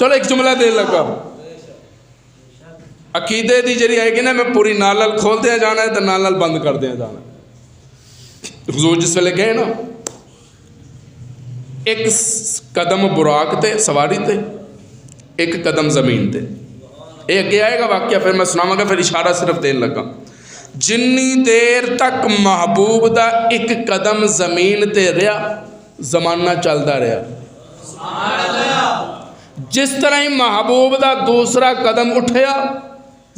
چلو ایک جملہ دے لگا عقیدے دی جڑی ہے کہ نا میں پوری نالل کھول دیا جانا ہے تو نالل بند کر دیا جانا ہے. حضور جس ویلے گئے نا ایک قدم براق تے سواری تے ایک قدم زمین تے. ایک اگے آئے گا واقعہ پھر میں سناواں گا, پھر اشارہ صرف دین لگا. جنی دیر تک محبوب دا ایک قدم زمین تے رہا زمانہ چلدا رہا. جس طرح ہی محبوب دا دوسرا قدم اٹھیا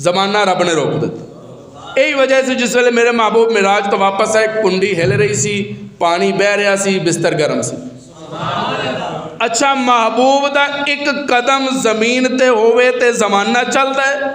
زمانہ رب نے روک دیتا. یہی وجہ سے جس ویلے میرے محبوب معراج تو واپس آئے کنڈی ہل رہی سی, پانی بہ رہا سی, بستر گرم سی. اچھا محبوب دا ایک قدم زمین تے ہوئے تے زمانہ چلتا ہے,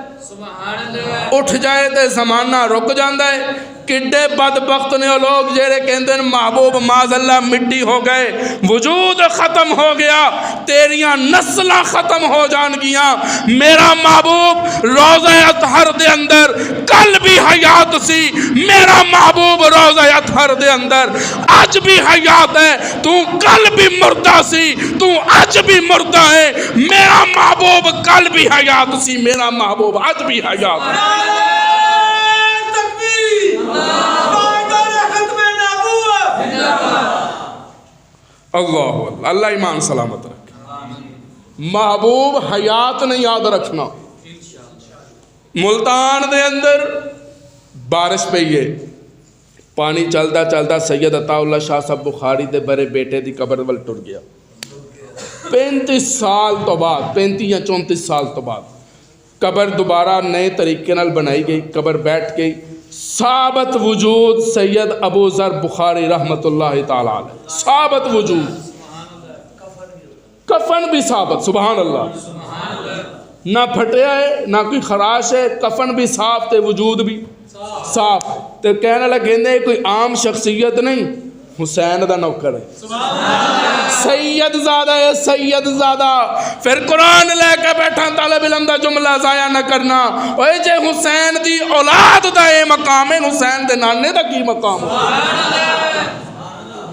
اٹھ جائے تے زمانہ رک جاندہ ہے. کڈے بدبخت نے وہ لوگ جیڑے کہندے ہیں محبوب معاذ اللہ مٹی ہو گئے, وجود ختم ہو گیا, تیریاں نسلیں ختم ہو جان گیاں. میرا محبوب روضہ اطہر دے اندر کل بھی حیات سی, میرا محبوب روضہ اطہر دے اندر آج بھی حیات ہے. تو کل بھی مردہ سی, تو آج بھی مردہ ہے. میرا محبوب کل بھی حیات سی, میرا محبوب آج بھی حیات ہے. اللہ اللہ ایمان سلامت رکھے. محبوب حیات نہیں یاد رکھنا. ملتان دے اندر بارش پئی ہے, پانی چلدا چلدا سید عطا اللہ شاہ صاحب بخاری دے بڑے بیٹے دی قبر ول ٹر گیا. 35 سال تو بعد, 35 یا 34 سال تو بعد قبر دوبارہ نئے طریقے نال بنائی گئی, قبر بیٹھ گئی. ثابت وجود سید ابو ذر بخاری رحمت اللہ تعالی علیہ, ثابت وجود, کفن بھی ثابت. سبحان اللہ, نہ پھٹیا ہے نہ کوئی خراش ہے, کفن بھی صاف تے وجود بھی صاف. تے کہنے لگے کوئی عام شخصیت نہیں, حسین دا نوکر ہے, سید زادہ ہے, سید زادہ. پھر قرآن لے کے بیٹھا طالب علم دا جملہ ضائع نہ کرنا. اوے جے حسین دی اولاد دا اے مقام ہے, حسین دے نانے دا کی مقام ہے؟